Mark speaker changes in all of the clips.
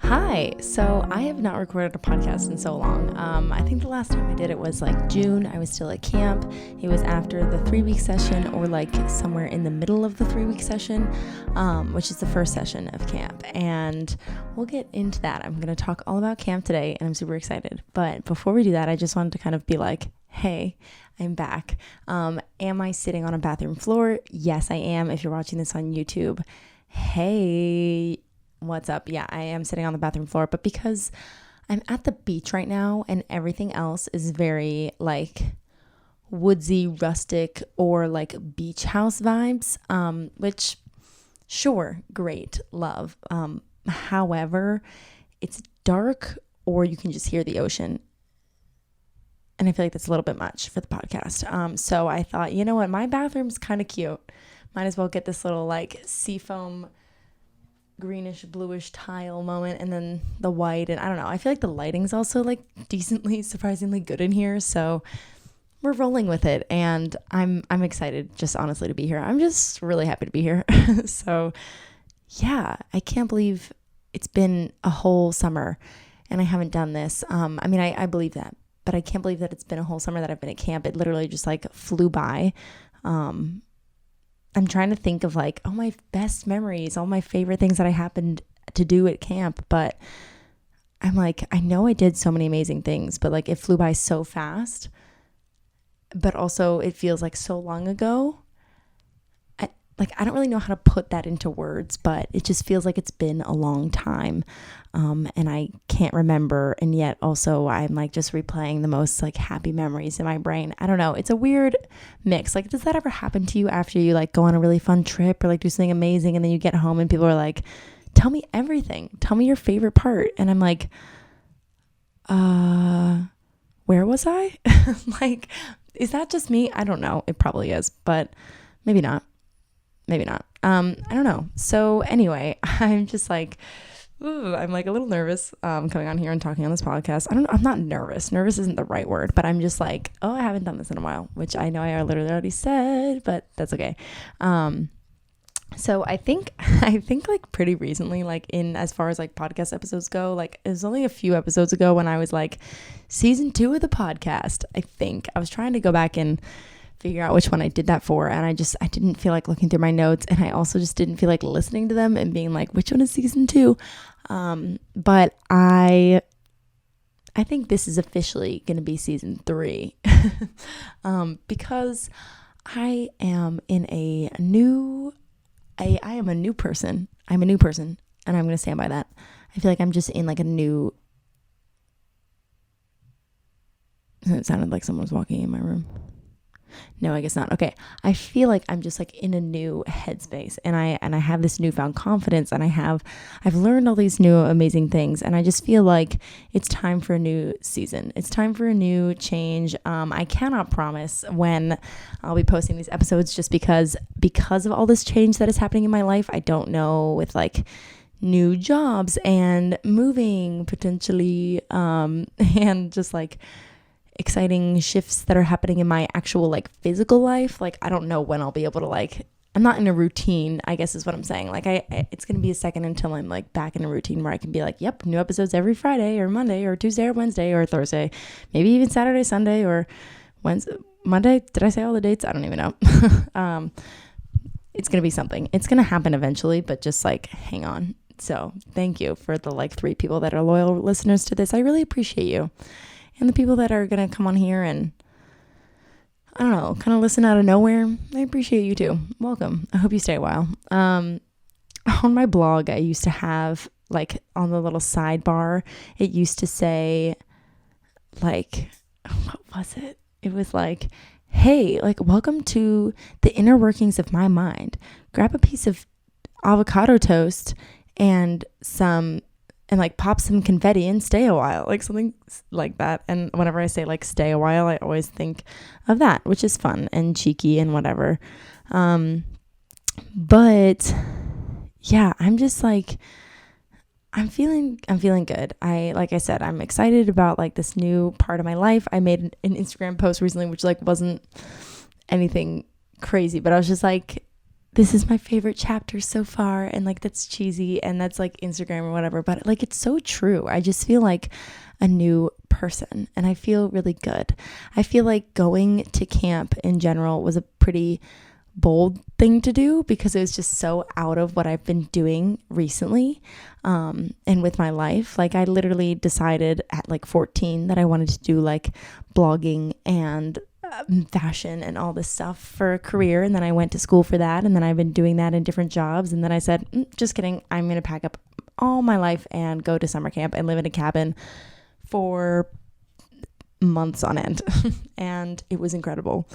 Speaker 1: Hi. So I have not recorded a podcast in so long. I think the last time I did it was like June. I was still at camp. It was after the 3-week session, or like somewhere in the middle of the 3-week session, which is the first session of camp. And we'll get into that. I'm going to talk all about camp today, and I'm super excited. But before we do that, I just wanted to kind of be like, hey, I'm back. Am I sitting on a bathroom floor? Yes, I am. If you're watching this on YouTube, hey, what's up? Yeah, I am sitting on the bathroom floor, but because I'm at the beach right now and everything else is very like woodsy, rustic, or like beach house vibes, which sure, great, love. However, it's dark or you can just hear the ocean. And I feel like that's a little bit much for the podcast. So I thought, you know what? My bathroom's kind of cute. Might as well get this little like seafoam greenish bluish tile moment and then the white, and I don't know, I feel like the lighting's also like decently surprisingly good in here, so we're rolling with it, and I'm excited just honestly to be here. I'm just really happy to be here. So yeah, I can't believe it's been a whole summer and I haven't done this. I mean, I believe that, but I can't believe that it's been a whole summer that I've been at camp. It literally just like flew by. I'm trying to think of like, oh, my best memories, all my favorite things that I happened to do at camp. But I'm like, I know I did so many amazing things, but like it flew by so fast. But also it feels like so long ago. I don't really know how to put that into words, but it just feels like it's been a long time. And I can't remember. And yet also I'm like just replaying the most like happy memories in my brain. I don't know. It's a weird mix. Like, does that ever happen to you after you like go on a really fun trip or like do something amazing and then you get home and people are like, tell me everything. Tell me your favorite part. And I'm like, where was I? Like, is that just me? I don't know. It probably is, but maybe not. Maybe not. I don't know. So anyway, I'm just like, I'm like a little nervous coming on here and talking on this podcast. I don't know. I'm not nervous. Nervous isn't the right word, but I'm just like, oh, I haven't done this in a while, which I know I literally already said, but that's okay. So I think like pretty recently, like in as far as like podcast episodes go, like it was only a few episodes ago when I was like season 2 of the podcast. I think I was trying to go back and figure out which one I did that for, and I didn't feel like looking through my notes, and I also just didn't feel like listening to them and being like, which one is season 2? But I think this is officially going to be season 3 because I am in I am a new person. I'm a new person, and I'm going to stand by that. I feel like I'm just in like a new. It sounded like someone was walking in my room. No, I guess not. Okay. I feel like I'm just like in a new headspace, and I have this newfound confidence, and I've learned all these new amazing things, and I just feel like it's time for a new season. It's time for a new change. I cannot promise when I'll be posting these episodes just because of all this change that is happening in my life. I don't know, with like new jobs and moving potentially, and just like exciting shifts that are happening in my actual like physical life. Like, I don't know when I'll be able to like, I'm not in a routine, I guess is what I'm saying. Like it's going to be a second until I'm like back in a routine where I can be like, yep, new episodes every Friday or Monday or Tuesday or Wednesday or Thursday, maybe even Saturday, Sunday, or Wednesday, Monday. Did I say all the dates? I don't even know. It's going to be something. It's going to happen eventually, but just like, hang on. So thank you for the like 3 people that are loyal listeners to this. I really appreciate you. And the people that are going to come on here and, I don't know, kind of listen out of nowhere, I appreciate you too. Welcome. I hope you stay a while. On my blog, I used to have, like, on the little sidebar, it used to say, like, what was it? It was like, hey, like, welcome to the inner workings of my mind. Grab a piece of avocado toast and like pop some confetti and stay a while, like something like that. And whenever I say like stay a while, I always think of that, which is fun and cheeky and whatever. But yeah, I'm just like, I'm feeling good. Like I said, I'm excited about like this new part of my life. I made an Instagram post recently, which like wasn't anything crazy, but I was just like, this is my favorite chapter so far, and like that's cheesy and that's like Instagram or whatever, but like it's so true. I just feel like a new person and I feel really good. I feel like going to camp in general was a pretty bold thing to do because it was just so out of what I've been doing recently and with my life. Like I literally decided at like 14 that I wanted to do like blogging and fashion and all this stuff for a career, and then I went to school for that, and then I've been doing that in different jobs, and then I said, just kidding, I'm going to pack up all my life and go to summer camp and live in a cabin for months on end. And it was incredible.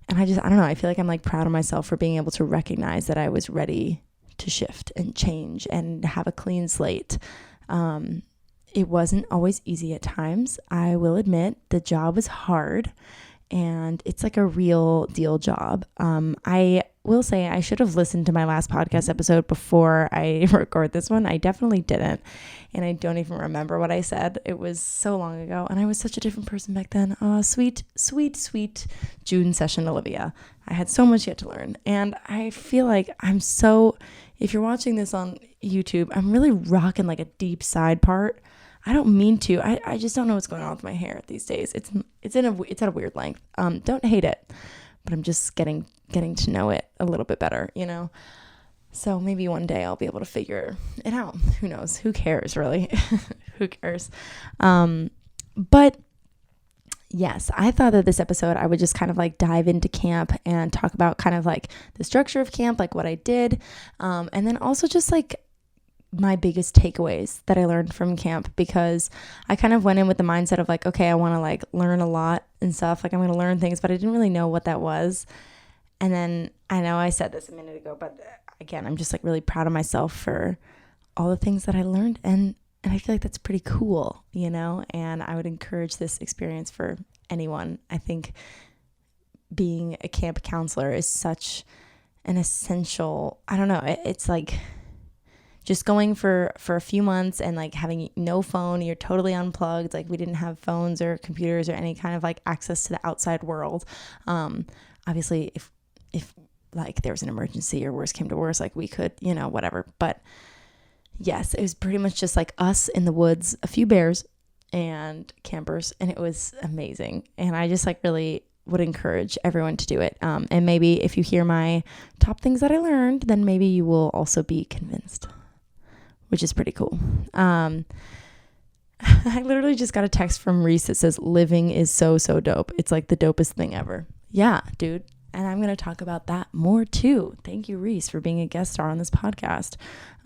Speaker 1: And I don't know, I feel like I'm like proud of myself for being able to recognize that I was ready to shift and change and have a clean slate. It wasn't always easy at times. I will admit the job was hard and it's like a real deal job. I will say I should have listened to my last podcast episode before I record this one. I definitely didn't. And I don't even remember what I said. It was so long ago. And I was such a different person back then. Sweet, sweet, sweet June session Olivia. I had so much yet to learn. And I feel like if you're watching this on YouTube, I'm really rocking like a deep side part. I don't mean to. I just don't know what's going on with my hair these days. It's at a weird length. Don't hate it, but I'm just getting to know it a little bit better, you know? So maybe one day I'll be able to figure it out. Who knows? Who cares, really? Who cares? But yes, I thought that this episode I would just kind of like dive into camp and talk about kind of like the structure of camp, like what I did, and then also just like my biggest takeaways that I learned from camp, because I kind of went in with the mindset of like, okay, I want to like learn a lot and stuff. Like I'm going to learn things, but I didn't really know what that was. And then I know I said this a minute ago, but again, I'm just like really proud of myself for all the things that I learned. And I feel like that's pretty cool, you know, and I would encourage this experience for anyone. I think being a camp counselor is such an essential, I don't know, it's like just going for a few months and like having no phone, you're totally unplugged. Like we didn't have phones or computers or any kind of like access to the outside world. Obviously if like there was an emergency or worse came to worse, like we could, you know, whatever. But yes, it was pretty much just like us in the woods, a few bears and campers, and it was amazing. And I just like really would encourage everyone to do it. And maybe if you hear my top things that I learned, then maybe you will also be convinced, which is pretty cool. I literally just got a text from Reese that says living is so dope. It's like the dopest thing ever. Yeah, dude. And I'm going to talk about that more too. Thank you, Reese, for being a guest star on this podcast.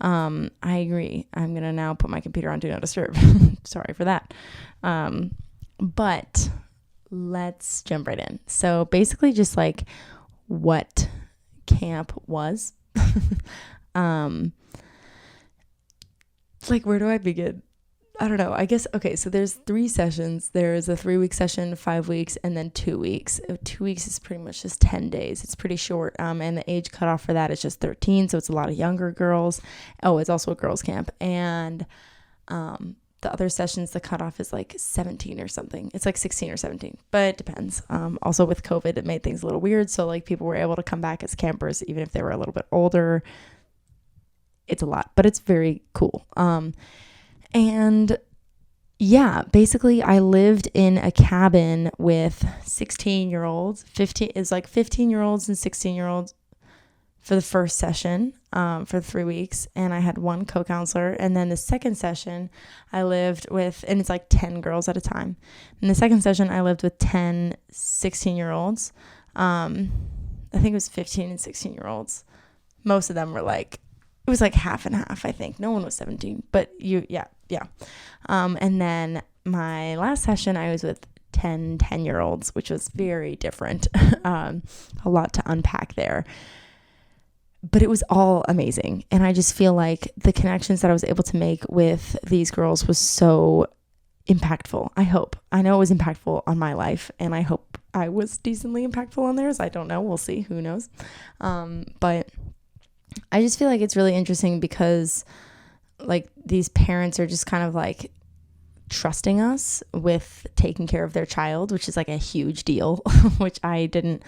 Speaker 1: I agree. I'm going to now put my computer on Do Not Disturb. Sorry for that. But let's jump right in. So basically just like what camp was. Like, where do I begin? I don't know. I guess, okay, so there's 3 sessions. There's a 3-week session, 5 weeks, and then 2 weeks. 2 weeks is pretty much just 10 days. It's pretty short. And the age cutoff for that is just 13. So it's a lot of younger girls. Oh, it's also a girls camp. And the other sessions, the cutoff is like 17 or something. It's like 16 or 17, but it depends. Also with COVID, it made things a little weird. So like people were able to come back as campers, even if they were a little bit older. It's a lot, but it's very cool. And yeah, basically I lived in a cabin with 16-year-olds, 15-year-olds and 16-year-olds for the first session, for the 3 weeks. And I had one co-counselor. And then the second session I lived with, and it's like 10 girls at a time. In the second session, I lived with 10 16-year-olds. I think it was 15 and 16-year-olds. Most of them were like, it was like half and half, I think. No one was 17, but yeah. And then my last session, I was with 10-year-olds, which was very different. A lot to unpack there. But it was all amazing. And I just feel like the connections that I was able to make with these girls was so impactful. I know it was impactful on my life, and I hope I was decently impactful on theirs. I don't know. We'll see. Who knows? But I just feel like it's really interesting because like these parents are just kind of like trusting us with taking care of their child, which is like a huge deal, which I didn't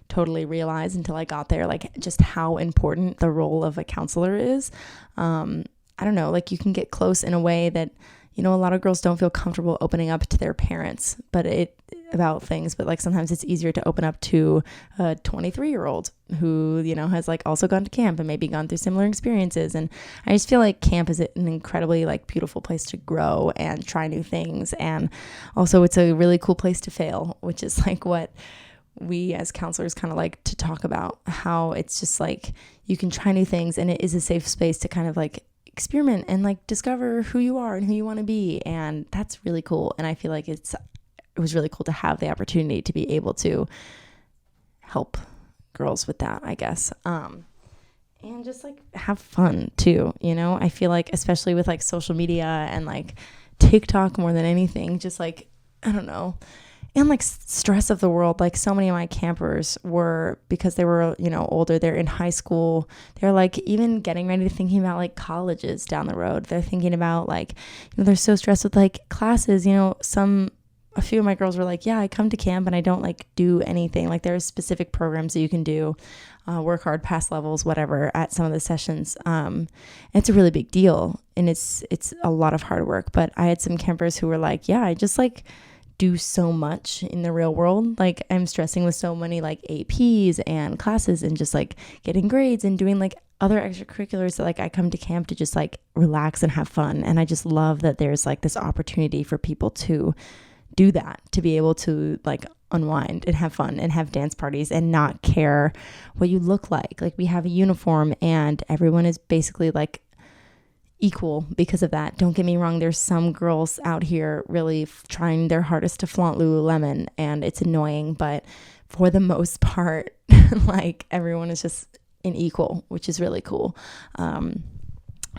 Speaker 1: totally realize until I got there, like just how important the role of a counselor is. I don't know, like you can get close in a way that, you know, a lot of girls don't feel comfortable opening up to their parents, about things, but like sometimes it's easier to open up to a 23-year-old who, you know, has like also gone to camp and maybe gone through similar experiences. And I just feel like camp is an incredibly like beautiful place to grow and try new things. And also it's a really cool place to fail, which is like what we as counselors kind of like to talk about, how it's just like you can try new things and it is a safe space to kind of like experiment and like discover who you are and who you want to be. And that's really cool. And I feel like it was really cool to have the opportunity to be able to help girls with that, I guess. And just like have fun too, you know. I feel like especially with like social media and like TikTok more than anything, just like, I don't know, and like stress of the world. Like so many of my campers were, because they were, you know, older, they're in high school, they're like even getting ready to thinking about like colleges down the road. They're thinking about like, you know, they're so stressed with like classes, you know. A few of my girls were like, yeah, I come to camp and I don't like do anything. Like there are specific programs that you can do, work hard, pass levels, whatever, at some of the sessions. It's a really big deal and it's a lot of hard work. But I had some campers who were like, yeah, I just like do so much in the real world. Like I'm stressing with so many like APs and classes and just like getting grades and doing like other extracurriculars that like I come to camp to just like relax and have fun. And I just love that there's like this opportunity for people to do that, to be able to like unwind and have fun and have dance parties and not care what you look like. Like we have a uniform and everyone is basically like equal because of that. Don't get me wrong, there's some girls out here really trying their hardest to flaunt Lululemon and it's annoying, but for the most part like everyone is just an equal, which is really cool,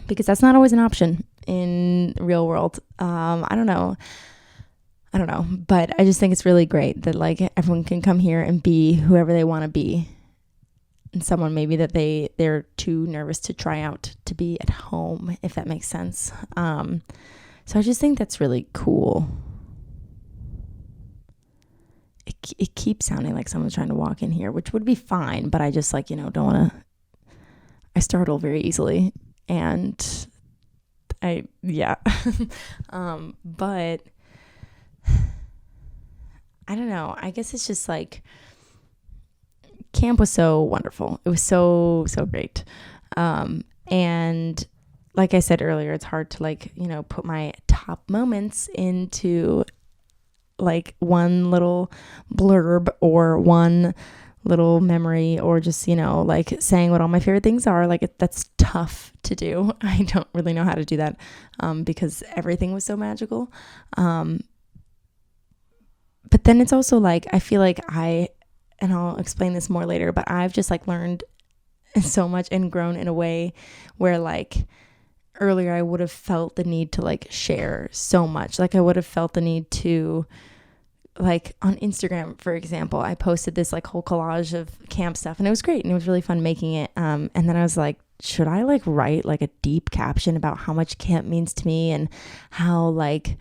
Speaker 1: because that's not always an option in real world. I don't know, but I just think it's really great that like everyone can come here and be whoever they want to be. And someone maybe that they're too nervous to try out to be at home, if that makes sense. So I just think that's really cool. It keeps sounding like someone's trying to walk in here, which would be fine, but I just like, you know, don't want to, I startle very easily and but I don't know. I guess it's just like camp was so wonderful. It was so great. And like I said earlier, it's hard to like, you know, put my top moments into like one little blurb or one little memory or just, you know, like saying what all my favorite things are. Like that's tough to do. I don't really know how to do that because everything was so magical. But then it's also like, I feel like and I'll explain this more later, but I've just like learned so much and grown in a way where like earlier I would have felt the need to like share so much. Like I would have felt the need to like on Instagram, for example, I posted this like whole collage of camp stuff and it was great and it was really fun making it. And then I was like, should I like write like a deep caption about how much camp means to me and how like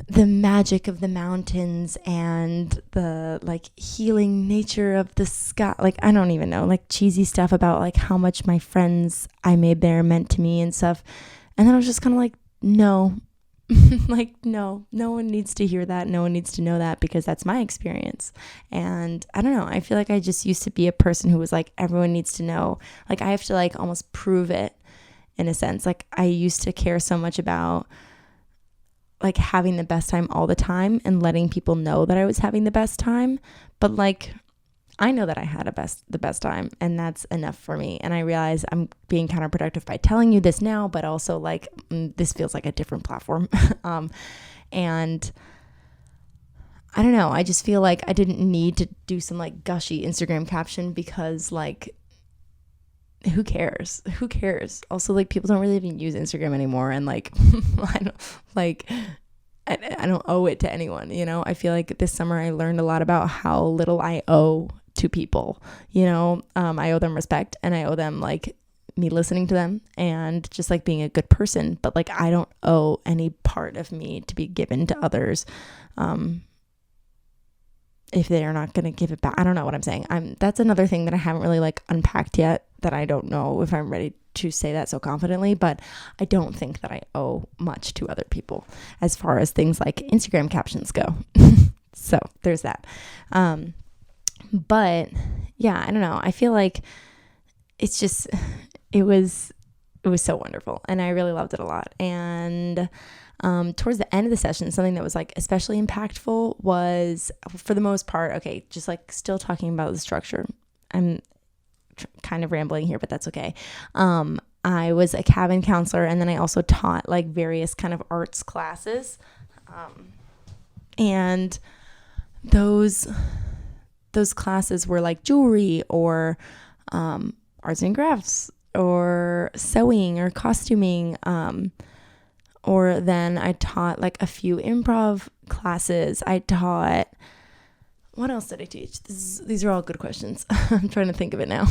Speaker 1: the magic of the mountains and the like healing nature of the sky, like I don't even know, like cheesy stuff about like how much my friends I made there meant to me and stuff. And then I was just kind of like, no, like no one needs to hear that, no one needs to know that because that's my experience. And I don't know, I feel like I just used to be a person who was like, everyone needs to know, like I have to like almost prove it in a sense. Like I used to care so much about like having the best time all the time and letting people know that I was having the best time. But like, I know that I had the best time and that's enough for me. And I realize I'm being counterproductive by telling you this now, but also like, this feels like a different platform. And I don't know. I just feel like I didn't need to do some like gushy Instagram caption because like, who cares? Also, like people don't really even use Instagram anymore. And like, I don't owe it to anyone, you know? I feel like this summer I learned a lot about how little I owe to people, you know? I owe them respect and I owe them like me listening to them and just like being a good person. But like, I don't owe any part of me to be given to others. if they're not going to give it back. I don't know what I'm saying. That's another thing that I haven't really like unpacked yet, that I don't know if I'm ready to say that so confidently, but I don't think that I owe much to other people as far as things like Instagram captions go. So there's that. But yeah, I don't know. I feel like it's just, it was so wonderful, and I really loved it a lot. And towards the end of the session, something that was like especially impactful was, for the most part, okay, just like still talking about the structure. I'm kind of rambling here, but that's okay. I was a cabin counselor, and then I also taught like various kind of arts classes. And those classes were like jewelry or arts and crafts or sewing or costuming. Or then I taught like a few improv classes. I taught, what else did I teach? These are all good questions. I'm trying to think of it now.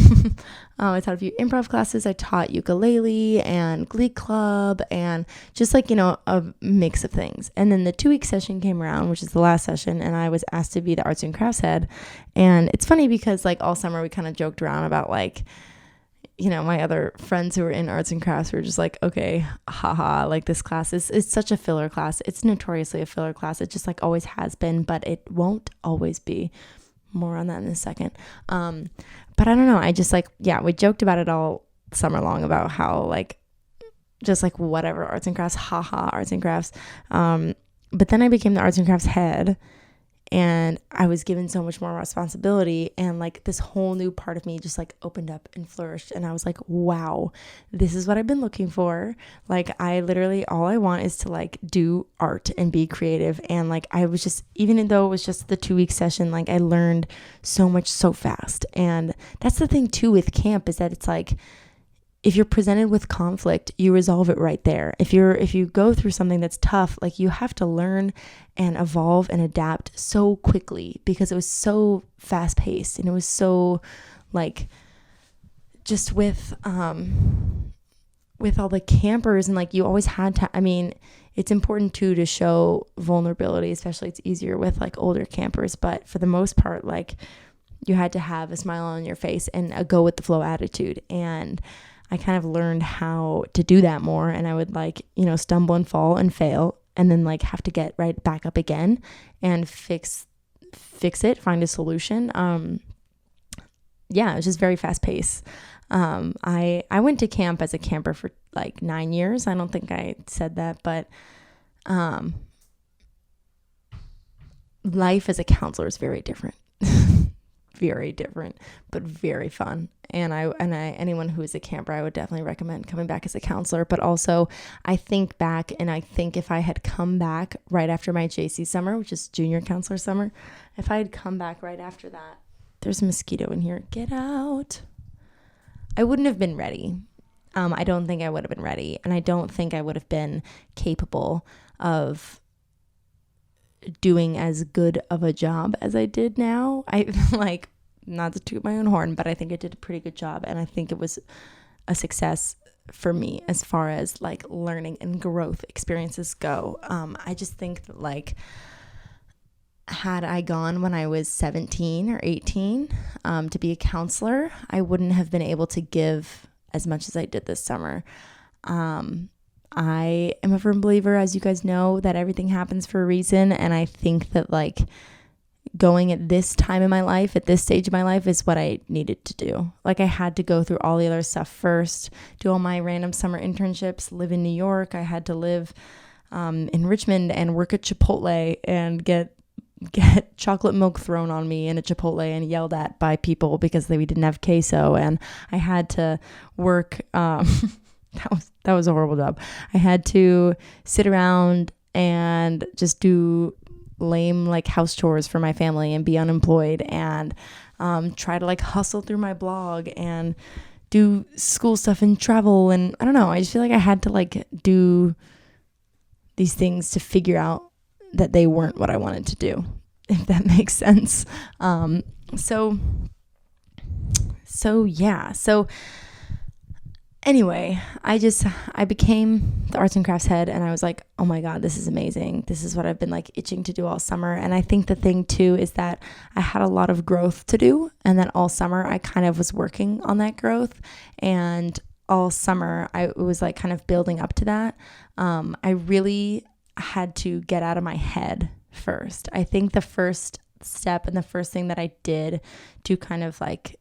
Speaker 1: I taught a few improv classes. I taught ukulele and glee club and just like, a mix of things. And then the 2-week session came around, which is the last session, and I was asked to be the arts and crafts head. And it's funny because like all summer we kind of joked around about like, my other friends who were in arts and crafts were just like, okay, haha, like this class is such a filler class. It's notoriously a filler class. It just like always has been, but it won't always be. More on that in a second. But I don't know. I just like, yeah, we joked about it all summer long about how like, just like whatever, arts and crafts, haha, arts and crafts. But then I became the arts and crafts head, and I was given so much more responsibility, and like this whole new part of me just like opened up and flourished. And I was like, wow, this is what I've been looking for. Like I literally, all I want is to like do art and be creative. And like, I was just, even though it was just the 2-week session, like I learned so much so fast. And that's the thing too with camp, is that it's like, if you're presented with conflict, you resolve it right there. If you go through something that's tough, like you have to learn and evolve and adapt so quickly, because it was so fast paced, and it was so like, just with all the campers, and like you always had to, I mean, it's important too to show vulnerability, especially it's easier with like older campers, but for the most part, like you had to have a smile on your face and a go with the flow attitude. And I kind of learned how to do that more, and I would like, stumble and fall and fail, and then like have to get right back up again and fix it, find a solution. Yeah, it was just very fast paced. I went to camp as a camper for like 9 years. I don't think I said that, but life as a counselor is very different. Very different, but very fun. And I anyone who is a camper, I would definitely recommend coming back as a counselor. But also I think back, and I think if I had come back right after my JC summer, which is junior counselor summer, if I had come back right after that, there's a mosquito in here, get out, I wouldn't have been ready. I don't think I would have been ready, and I don't think I would have been capable of doing as good of a job as I did now. I like, not to toot my own horn, but I think I did a pretty good job, and I think it was a success for me as far as like learning and growth experiences go. I just think that like, had I gone when I was 17 or 18 to be a counselor, I wouldn't have been able to give as much as I did this summer. I am a firm believer, as you guys know, that everything happens for a reason. And I think that like going at this time in my life, at this stage of my life, is what I needed to do. Like I had to go through all the other stuff first, do all my random summer internships, live in New York. I had to live in Richmond and work at Chipotle and get chocolate milk thrown on me in a Chipotle and yelled at by people because we didn't have queso. And I had to work, that was a horrible job. I had to sit around and just do lame like house chores for my family and be unemployed, and try to like hustle through my blog and do school stuff and travel. And I don't know, I just feel like I had to like do these things to figure out that they weren't what I wanted to do, if that makes sense. So, Anyway, I became the arts and crafts head, and I was like, oh my God, this is amazing. This is what I've been like itching to do all summer. And I think the thing too is that I had a lot of growth to do, and then all summer I kind of was working on that growth, and all summer I was like kind of building up to that. I really had to get out of my head first. I think the first step and the first thing that I did to kind of like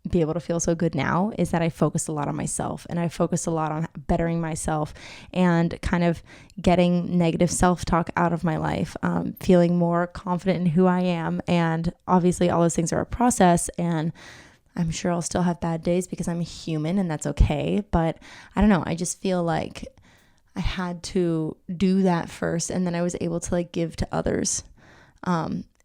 Speaker 1: be able to feel so good now is that I focused a lot on myself, and I focused a lot on bettering myself and kind of getting negative self-talk out of my life, feeling more confident in who I am. And obviously all those things are a process, and I'm sure I'll still have bad days because I'm human, and that's okay. But I don't know, I just feel like I had to do that first, and then I was able to like give to others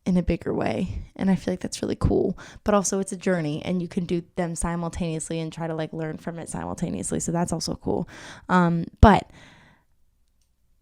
Speaker 1: in a bigger way. And I feel like that's really cool, but also it's a journey, and you can do them simultaneously and try to like learn from it simultaneously. So that's also cool. But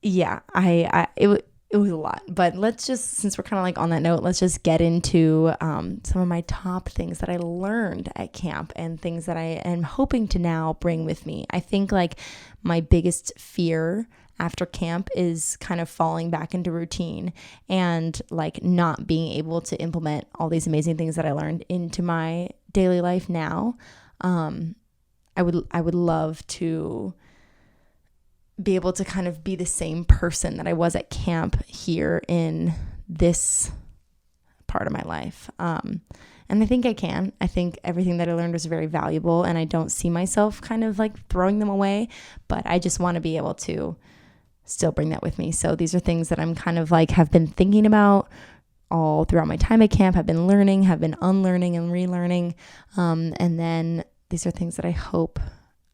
Speaker 1: yeah, it was a lot. But let's just, since we're kind of like on that note, let's just get into some of my top things that I learned at camp and things that I am hoping to now bring with me. I think like my biggest fear after camp is kind of falling back into routine and like not being able to implement all these amazing things that I learned into my daily life now. I would love to be able to kind of be the same person that I was at camp here in this part of my life. And I think I can. I think everything that I learned was very valuable, and I don't see myself kind of like throwing them away, but I just want to be able to still bring that with me. So these are things that I'm kind of like have been thinking about all throughout my time at camp, have been learning, have been unlearning and relearning. And then these are things that I hope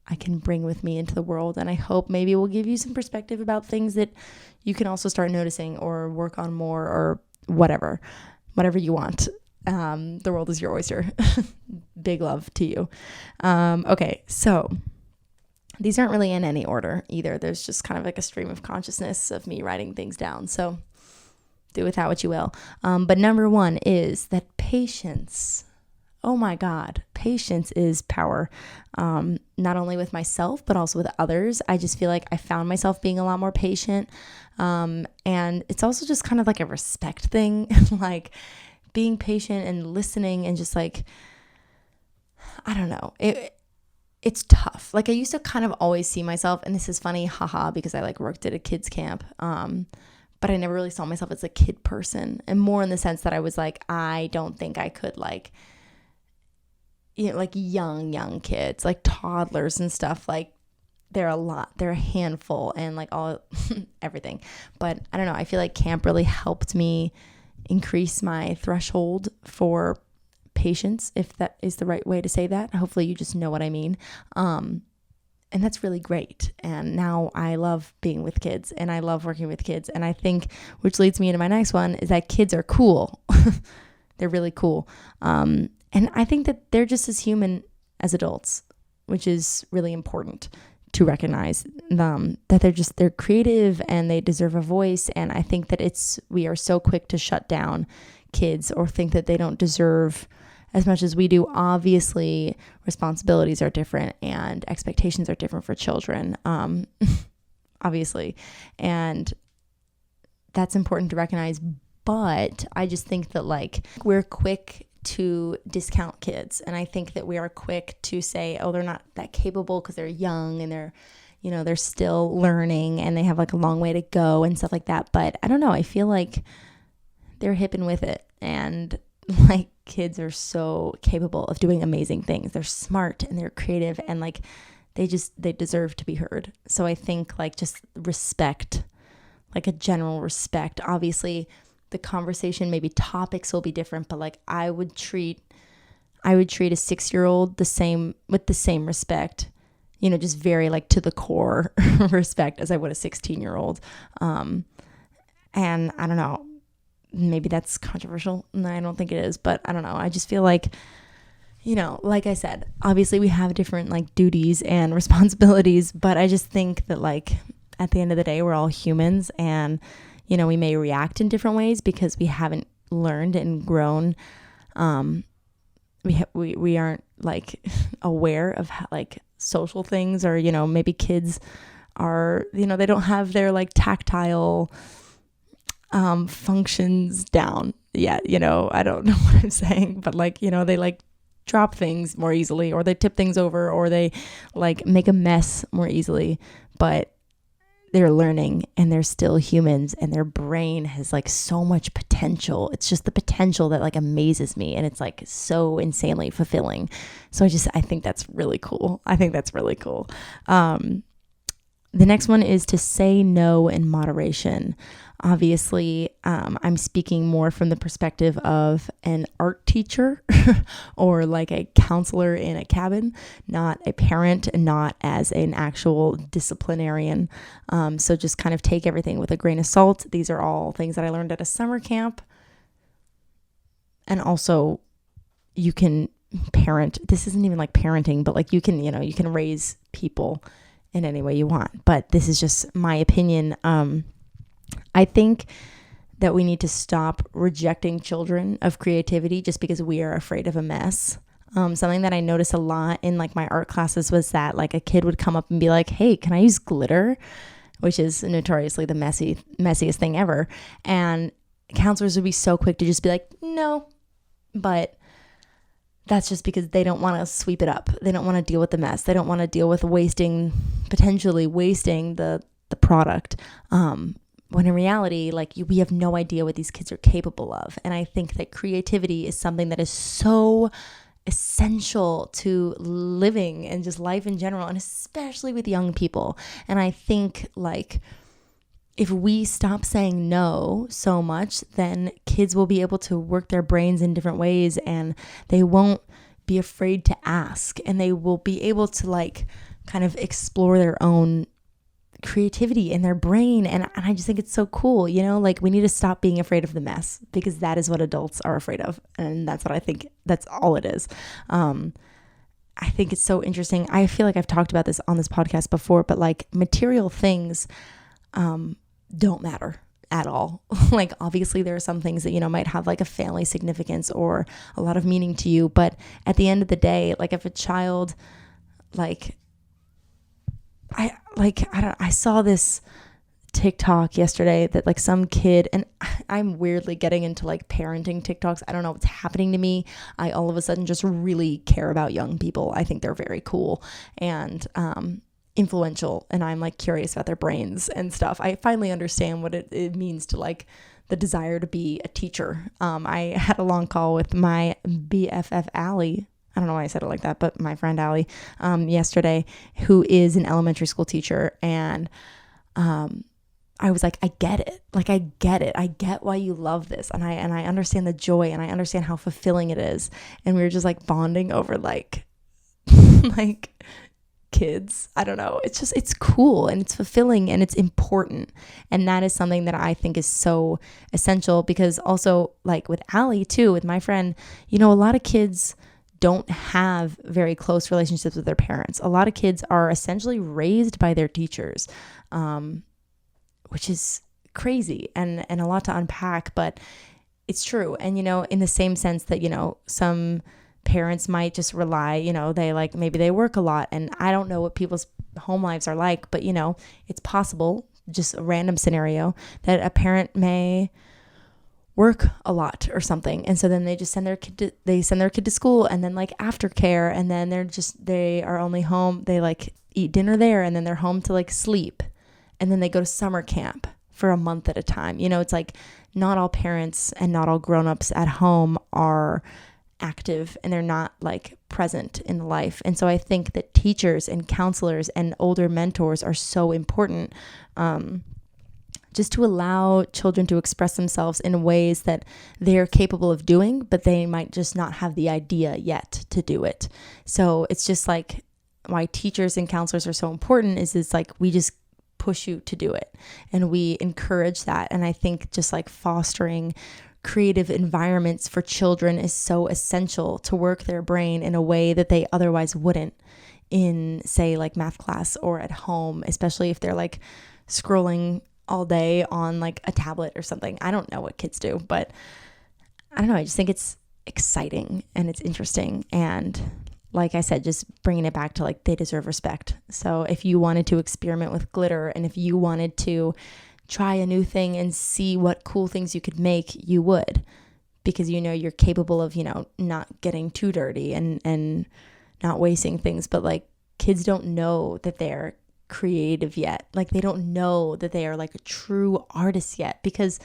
Speaker 1: I can bring with me into the world. And I hope maybe it will give you some perspective about things that you can also start noticing or work on more, or whatever you want. The world is your oyster. Big love to you. Okay, so these aren't really in any order either. There's just kind of like a stream of consciousness of me writing things down. So do with that what you will. But number one is that patience. Oh my God, patience is power. Not only with myself, but also with others. I just feel like I found myself being a lot more patient. And it's also just kind of like a respect thing, like being patient and listening and just like, I don't know. It's tough. Like I used to kind of always see myself, and this is funny, haha, because I like worked at a kids camp. But I never really saw myself as a kid person, and more in the sense that I was like, I don't think I could like, you know, like young kids, like toddlers and stuff, like they're a handful and like all everything. But I don't know, I feel like camp really helped me increase my threshold for patience, if that is the right way to say that. Hopefully you just know what I mean. And that's really great. And now I love being with kids, and I love working with kids. And I think, which leads me into my next one, is that kids are cool. They're really cool. And I think that they're just as human as adults, which is really important to recognize that they're creative and they deserve a voice. And I think that we are so quick to shut down kids or think that they don't deserve as much as we do. Obviously, responsibilities are different and expectations are different for children, obviously. And that's important to recognize. But I just think that like we're quick to discount kids. And I think that we are quick to say, oh, they're not that capable because they're young and they're still learning and they have like a long way to go and stuff like that. But I don't know. I feel like they're hip and with it. And like kids are so capable of doing amazing things. They're smart and they're creative, and like they deserve to be heard. So I think like just respect, like a general respect. Obviously the conversation, maybe topics will be different, but like I would treat a 6-year-old with the same respect, just very like to the core respect as I would a 16-year-old. And I don't know, maybe that's controversial. No, I don't think it is, but I don't know. I just feel like, like I said, obviously we have different like duties and responsibilities, but I just think that like at the end of the day, we're all humans, and we may react in different ways because we haven't learned and grown we aren't like aware of how, like social things, or, you know, maybe kids are, you know, they don't have their like tactile functions down yet. You know, I don't know what I'm saying, but like, you know, they like drop things more easily, or they tip things over, or they like make a mess more easily, but they're learning and they're still humans, and their brain has like so much potential. It's just the potential that like amazes me, and it's like so insanely fulfilling. So I think that's really cool. The next one is to say no in moderation. Obviously, I'm speaking more from the perspective of an art teacher or like a counselor in a cabin, not a parent, and not as an actual disciplinarian. So just kind of take everything with a grain of salt. These are all things that I learned at a summer camp. And also, you can parent. This isn't even like parenting, but like you can raise people in any way you want. But this is just my opinion. I think that we need to stop rejecting children of creativity just because we are afraid of a mess. Something that I noticed a lot in like my art classes was that like a kid would come up and be like, "Hey, can I use glitter?" Which is notoriously the messiest thing ever. And counselors would be so quick to just be like, "No," but that's just because they don't want to sweep it up. They don't want to deal with the mess. They don't want to deal with potentially wasting the product. When in reality, like we have no idea what these kids are capable of. And I think that creativity is something that is so essential to living and just life in general, and especially with young people. And I think like if we stop saying no so much, then kids will be able to work their brains in different ways, and they won't be afraid to ask, and they will be able to like kind of explore their own creativity in their brain. And I just think it's so cool, you know, like we need to stop being afraid of the mess, because that is what adults are afraid of. And that's what I think, that's all it is. I think it's so interesting. I feel like I've talked about this on this podcast before, but like material things, don't matter at all. Like obviously there are some things that, you know, might have like a family significance or a lot of meaning to you. But at the end of the day, like if a child, like, I saw this TikTok yesterday that like some kid, and I'm weirdly getting into like parenting TikToks. I don't know what's happening to me. I all of a sudden just really care about young people. I think they're very cool and influential, and I'm like curious about their brains and stuff. I finally understand what it means to like the desire to be a teacher. I had a long call with my BFF Allie. I don't know why I said it like that, but my friend Allie, yesterday, who is an elementary school teacher. And I was like, I get it. Like, I get it. I get why you love this. And I understand the joy, and I understand how fulfilling it is. And we were just like bonding over like, like kids. I don't know. It's cool, and it's fulfilling, and it's important. And that is something that I think is so essential, because also like with Allie too, with my friend, you know, a lot of kids don't have very close relationships with their parents. A lot of kids are essentially raised by their teachers, which is crazy and a lot to unpack, but it's true. And, you know, in the same sense that, you know, some parents might just rely, you know, maybe they work a lot, and I don't know what people's home lives are like, but, you know, it's possible, just a random scenario, that a parent may work a lot or something, and so then they just send their kid to school, and then like aftercare, and then they are only home, they like eat dinner there, and then they're home to like sleep, and then they go to summer camp for a month at a time. You know, it's like not all parents and not all grown-ups at home are active, and they're not like present in life. And so I think that teachers and counselors and older mentors are so important, just to allow children to express themselves in ways that they're capable of doing, but they might just not have the idea yet to do it. So it's just like why teachers and counselors are so important is it's like we just push you to do it, and we encourage that. And I think just like fostering creative environments for children is so essential to work their brain in a way that they otherwise wouldn't in, say, like math class or at home, especially if they're like scrolling all day on like a tablet or something. I don't know what kids do, but I don't know. I just think it's exciting and it's interesting. And like I said, just bringing it back to like, they deserve respect. So if you wanted to experiment with glitter and if you wanted to try a new thing and see what cool things you could make, you would, because you know you're capable of, you know, not getting too dirty and not wasting things. But like, kids don't know that they're creative yet. Like, they don't know that they are like a true artist yet, because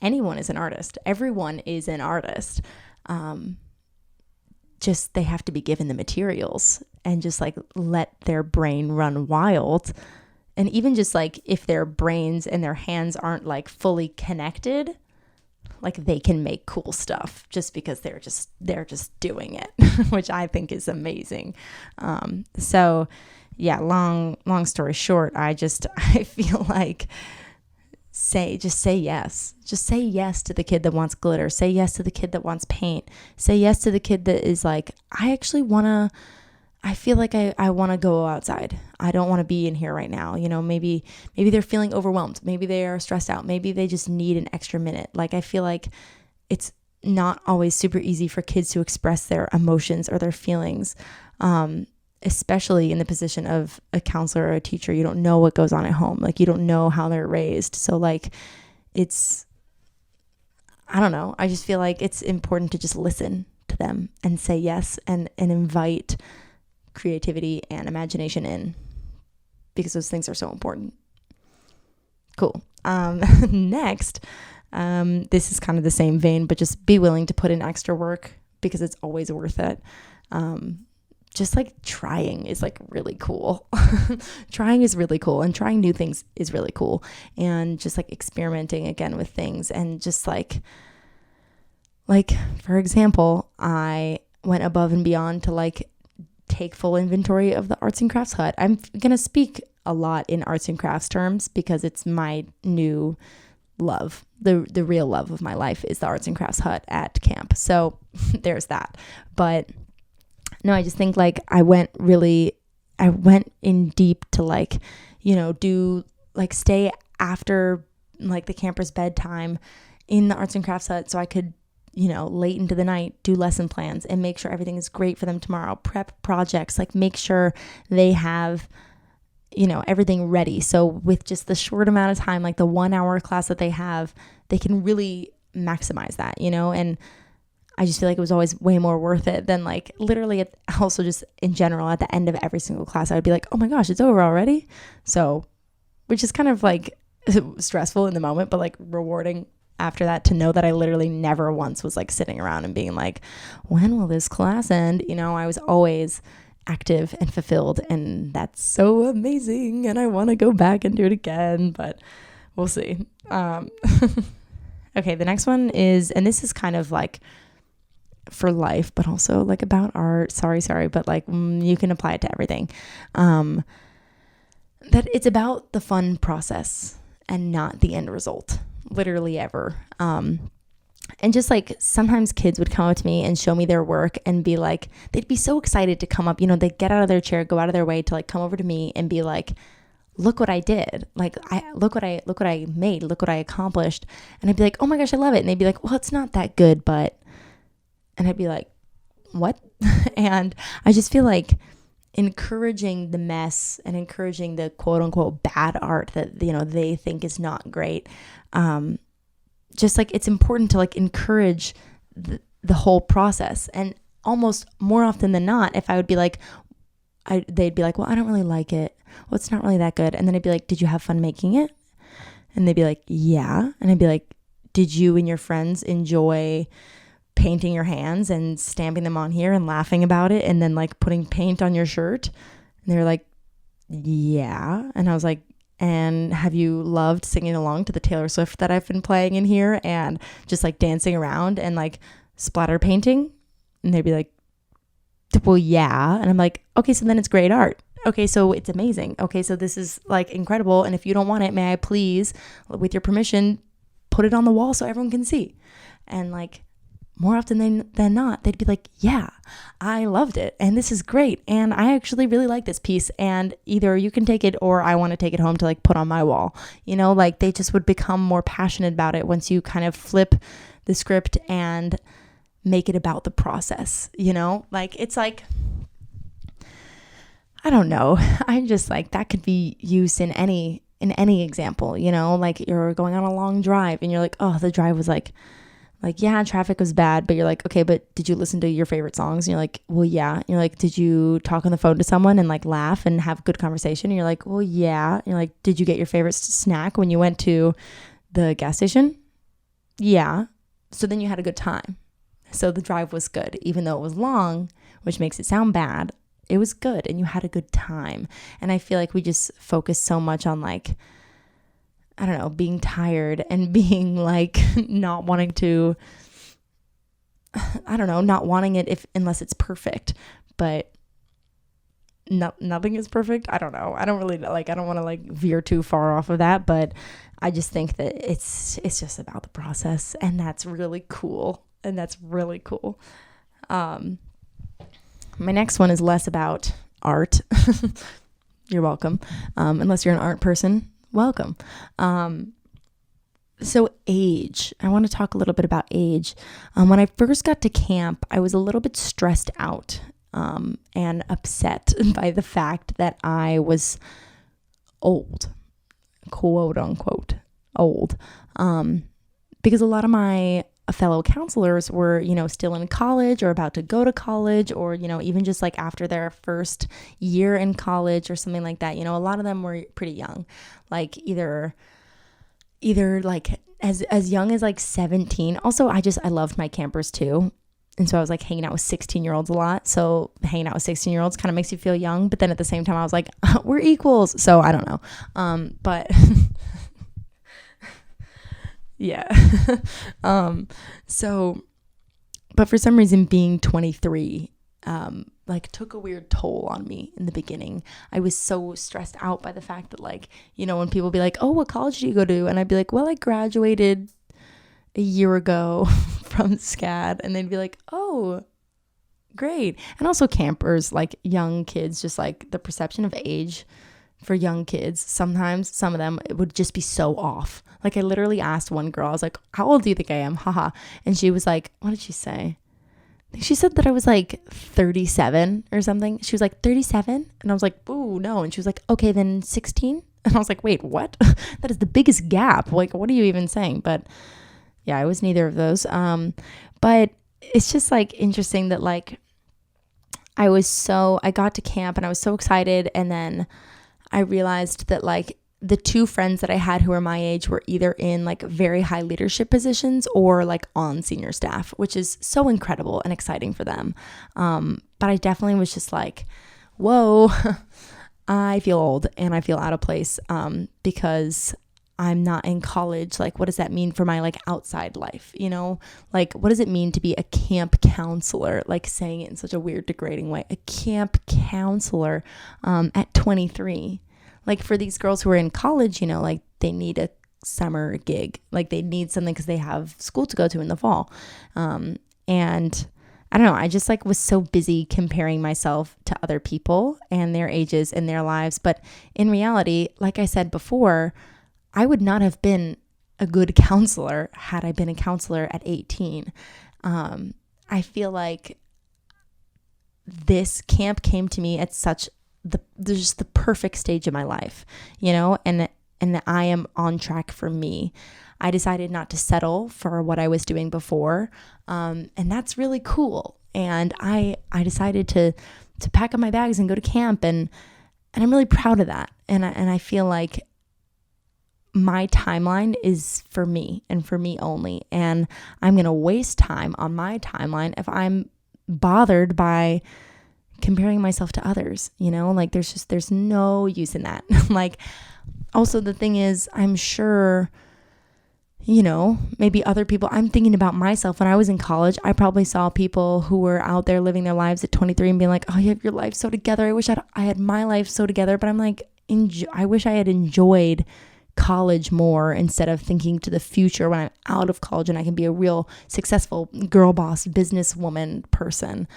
Speaker 1: anyone is an artist. Everyone is an artist. Just they have to be given the materials and just like let their brain run wild. And even just like if their brains and their hands aren't like fully connected, like they can make cool stuff just because they're just doing it, which I think is amazing. So yeah, long story short, I feel like just say yes. Just say yes to the kid that wants glitter. Say yes to the kid that wants paint. Say yes to the kid that is like, I feel like I want to go outside. I don't want to be in here right now. You know, maybe they're feeling overwhelmed. Maybe they are stressed out. Maybe they just need an extra minute. Like, I feel like it's not always super easy for kids to express their emotions or their feelings. Especially in the position of a counselor or a teacher. You don't know what goes on at home. Like, you don't know how they're raised. So like, I don't know. I just feel like it's important to just listen to them and say yes and invite creativity and imagination in, because those things are so important. Cool. Next, this is kind of the same vein, but just be willing to put in extra work, because it's always worth it. Just like trying is like really cool. Trying is really cool, and trying new things is really cool. And just like experimenting again with things, and just like for example, I went above and beyond to like take full inventory of the arts and crafts hut. I'm going to speak a lot in arts and crafts terms because it's my new love. The real love of my life is the arts and crafts hut at camp. So there's that. But no, I just think like I went in deep to like, you know, do like stay after like the camper's bedtime in the arts and crafts hut, so I could, you know, late into the night do lesson plans and make sure everything is great for them tomorrow, prep projects, like make sure they have, you know, everything ready. So with just the short amount of time, like the 1 hour class that they have, they can really maximize that, you know. And I just feel like it was always way more worth it than like literally also just in general at the end of every single class, I would be like, oh my gosh, it's over already. So, which is kind of like stressful in the moment, but like rewarding after that, to know that I literally never once was like sitting around and being like, when will this class end? You know, I was always active and fulfilled, and that's so amazing. And I want to go back and do it again, but we'll see. Okay, the next one is, and this is kind of like for life, but also like about art. Sorry, but like you can apply it to everything. That it's about the fun process and not the end result. Literally ever. And just like sometimes kids would come up to me and show me their work and be like, they'd be so excited to come up, you know, they get out of their chair, go out of their way to like come over to me and be like, look what I did. Like, look what I made, look what I accomplished. And I'd be like, oh my gosh, I love it. And they'd be like, well, it's not that good, but, and I'd be like, what? And I just feel like encouraging the mess and encouraging the quote unquote bad art that, you know, they think is not great. Just like it's important to like encourage the whole process. And almost more often than not, if I would be like, they'd be like, well, I don't really like it. Well, it's not really that good. And then I'd be like, did you have fun making it? And they'd be like, yeah. And I'd be like, did you and your friends enjoy painting your hands and stamping them on here and laughing about it and then like putting paint on your shirt? And they were like, yeah. And I was like, and have you loved singing along to the Taylor Swift that I've been playing in here and just like dancing around and like splatter painting? And they'd be like, well, yeah. And I'm like, okay, so then it's great art. Okay, so it's amazing. Okay, so this is like incredible. And if you don't want it, may I please, with your permission, put it on the wall so everyone can see? And like more often than not, they'd be like, yeah, I loved it. And this is great. And I actually really like this piece. And either you can take it or I want to take it home to like put on my wall. You know, like they just would become more passionate about it once you kind of flip the script and make it about the process, you know? Like, it's like, I don't know. I'm just like, that could be used in any example, you know? Like, you're going on a long drive and you're like, oh, the drive was like, yeah, traffic was bad, but you're like, okay, but did you listen to your favorite songs? And you're like, well, yeah. And you're like, did you talk on the phone to someone and like laugh and have good conversation? And you're like, well, yeah. And you're like, did you get your favorite snack when you went to the gas station? Yeah. So then you had a good time. So the drive was good, even though it was long, which makes it sound bad. It was good and you had a good time. And I feel like we just focus so much on like, I don't know, being tired and being like not wanting to, I don't know, not wanting it unless it's perfect, but nothing is perfect. I don't know. I don't really like, I don't want to like veer too far off of that, but I just think that it's just about the process, and that's really cool. My next one is less about art. You're welcome. Unless you're an art person, welcome. So age, I want to talk a little bit about age. When I first got to camp, I was a little bit stressed out and upset by the fact that I was old, quote unquote, old. Because a lot of my fellow counselors were, you know, still in college or about to go to college, or, you know, even just like after their first year in college or something like that. You know, a lot of them were pretty young, like either like as young as like 17. Also, I loved my campers too. And so I was like hanging out with 16-year-olds a lot. So hanging out with 16-year-olds kind of makes you feel young. But then at the same time, I was like, we're equals. So I don't know. But yeah. But for some reason being 23, like took a weird toll on me in the beginning. I was so stressed out by the fact that, like, you know, when people be like, oh, what college do you go to? And I'd be like, well, I graduated a year ago from SCAD. And they'd be like, oh, great. And also campers, like young kids, just like the perception of age for young kids, sometimes some of them, it would just be so off. Like I literally asked one girl, I was like, how old do you think I am? Haha. And she was like, what did she say? I think she said that I was like 37 or something. She was like 37. And I was like, ooh, no. And she was like, okay, then 16. And I was like, wait, what? That is the biggest gap. Like, what are you even saying? But yeah, I was neither of those. But it's just like interesting that like I got to camp and I was so excited. And then I realized that like the two friends that I had who were my age were either in like very high leadership positions or like on senior staff, which is so incredible and exciting for them. But I definitely was just like, whoa, I feel old and I feel out of place because I'm not in college. Like, what does that mean for my like outside life? You know, like what does it mean to be a camp counselor? Like saying it in such a weird, degrading way, a camp counselor at 23. Like for these girls who are in college, you know, like they need a summer gig, like they need something because they have school to go to in the fall. And I don't know, I just like was so busy comparing myself to other people and their ages and their lives. But in reality, like I said before, I would not have been a good counselor had I been a counselor at 18. I feel like this camp came to me at just the perfect stage of my life, you know, and I am on track for me. I decided not to settle for what I was doing before. And that's really cool. And I decided to pack up my bags and go to camp, and I'm really proud of that. And I feel like my timeline is for me and for me only. And I'm going to waste time on my timeline if I'm bothered by comparing myself to others, you know, like there's no use in that. Like, also the thing is, I'm sure, you know, maybe other people, I'm thinking about myself when I was in college. I probably saw people who were out there living their lives at 23 and being like, oh, you have your life so together. I wish I had my life so together. But I'm like, I wish I had enjoyed college more instead of thinking to the future when I'm out of college and I can be a real successful girl boss businesswoman person.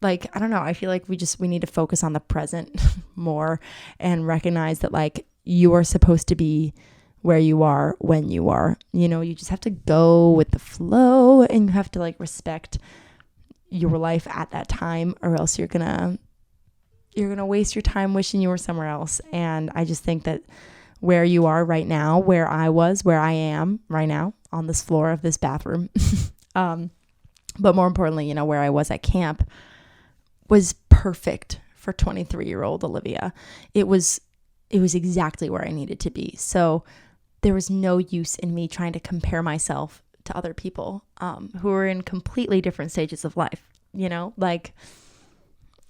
Speaker 1: Like, I don't know, I feel like we need to focus on the present more and recognize that like you are supposed to be where you are when you are. You just have to go with the flow, and you have to like respect your life at that time, or else you're gonna waste your time wishing you were somewhere else. And I just think that where you are right now, where I am right now on this floor of this bathroom, but more importantly, where I was at camp was perfect for 23-year-old Olivia. It was exactly where I needed to be. So there was no use in me trying to compare myself to other people who are in completely different stages of life. Like,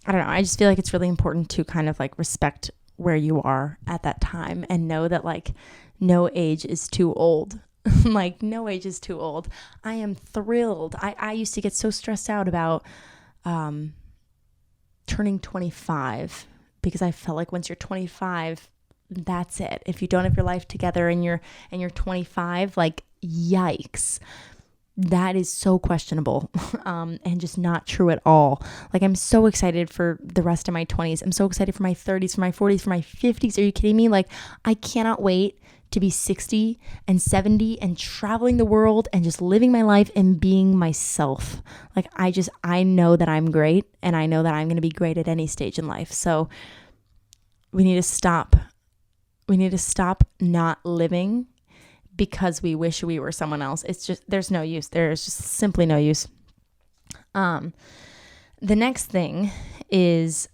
Speaker 1: I don't know. I just feel like it's really important to kind of like respect where you are at that time and know that like no age is too old. Like no age is too old. I am thrilled. I used to get so stressed out about turning 25 because I felt like once you're 25, that's it. If you don't have your life together and you're 25, like yikes. That is so questionable and just not true at all. Like I'm so excited for the rest of my 20s. I'm so excited for my 30s, for my 40s, for my 50s. Are you kidding me? Like I cannot wait to be 60 and 70 and traveling the world and just living my life and being myself. Like I know that I'm great, and I know that I'm going to be great at any stage in life. So we need to stop. We need to stop not living because we wish we were someone else. It's just, there's no use. There's just simply no use. The next thing is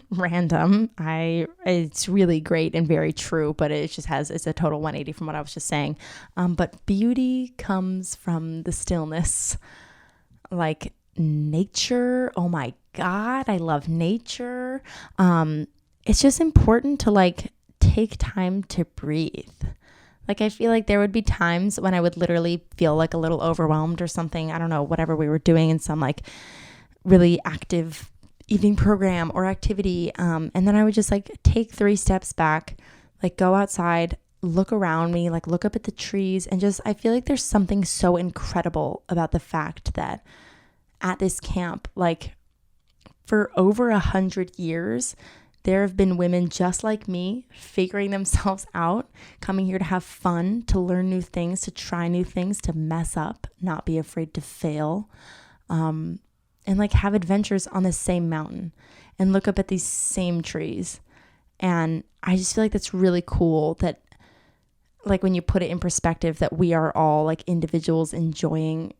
Speaker 1: random. It's really great and very true, but it's a total 180 from what I was just saying. But beauty comes from the stillness, like nature. Oh my God, I love nature. It's just important to like take time to breathe. Like I feel like there would be times when I would literally feel like a little overwhelmed or something. I don't know, whatever we were doing in some like really active evening program or activity. And then I would just like take 3 steps back, like go outside, look around me, like look up at the trees, and just, I feel like there's something so incredible about the fact that at this camp, like for over 100 years, there have been women just like me figuring themselves out, coming here to have fun, to learn new things, to try new things, to mess up, not be afraid to fail, and like have adventures on the same mountain and look up at these same trees. And I just feel like that's really cool that like when you put it in perspective that we are all like individuals enjoying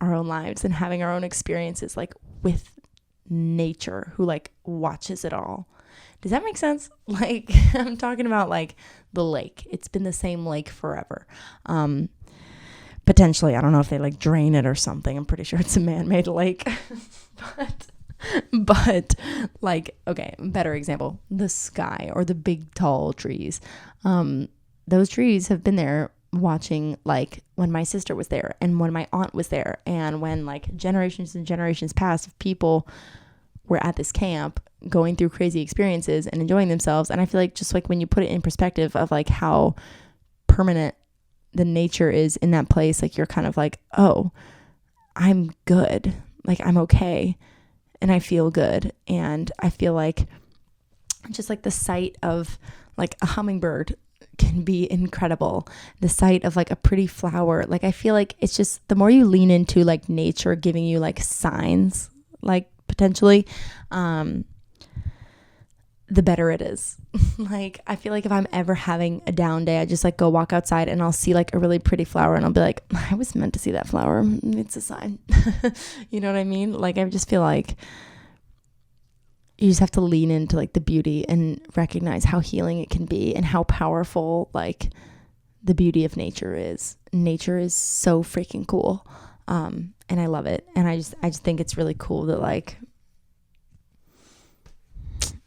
Speaker 1: our own lives and having our own experiences like with nature who like watches it all. Does that make sense? Like I'm talking about like the lake. It's been the same lake forever. Potentially, I don't know if they like drain it or something. I'm pretty sure it's a man-made lake. but like, okay, better example, the sky or the big tall trees. Those trees have been there watching like when my sister was there and when my aunt was there and when like generations and generations past of people were at this camp going through crazy experiences and enjoying themselves. And I feel like just like when you put it in perspective of like how permanent the nature is in that place, like you're kind of like, oh, I'm good. Like I'm okay. And I feel good. And I feel like just like the sight of like a hummingbird can be incredible. The sight of like a pretty flower. Like I feel like it's just the more you lean into like nature giving you like signs, like potentially, the better it is. Like I feel like if I'm ever having a down day, I just like go walk outside and I'll see like a really pretty flower and I'll be like, I was meant to see that flower. It's a sign. You know what I mean? Like I just feel like you just have to lean into like the beauty and recognize how healing it can be and how powerful like the beauty of nature is. Nature is so freaking cool. And I love it. And I just think it's really cool that like,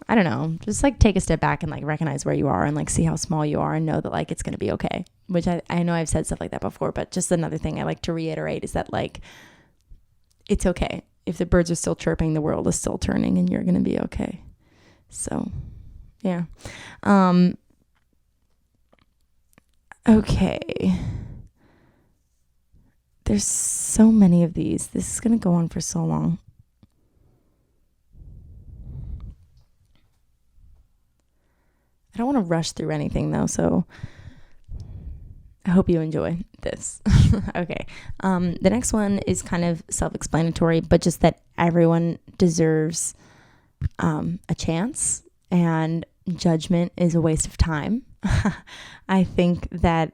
Speaker 1: I don't know, just like take a step back and like recognize where you are and like see how small you are and know that like it's going to be okay. Which I know I've said stuff like that before, but just another thing I like to reiterate is that like, it's okay. If the birds are still chirping, the world is still turning and you're going to be okay. So, yeah. Okay. There's so many of these. This is going to go on for so long. I don't want to rush through anything though, so I hope you enjoy this. Okay. The next one is kind of self-explanatory, but just that everyone deserves a chance, and judgment is a waste of time. I think that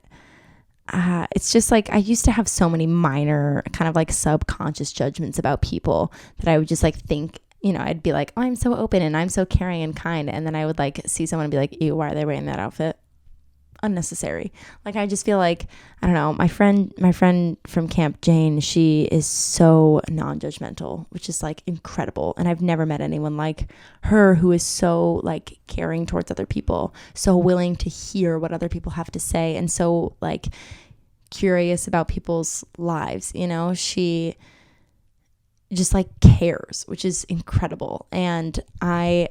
Speaker 1: it's just like I used to have so many minor kind of like subconscious judgments about people that I would just like think, I'd be like, oh, I'm so open and I'm so caring and kind. And then I would like see someone and be like, ew, why are they wearing that outfit? Unnecessary. Like, I just feel like, I don't know, my friend from camp, Jane, she is so non-judgmental, which is like incredible. And I've never met anyone like her who is so like caring towards other people, so willing to hear what other people have to say, and so like curious about people's lives. She just like cares, which is incredible. And I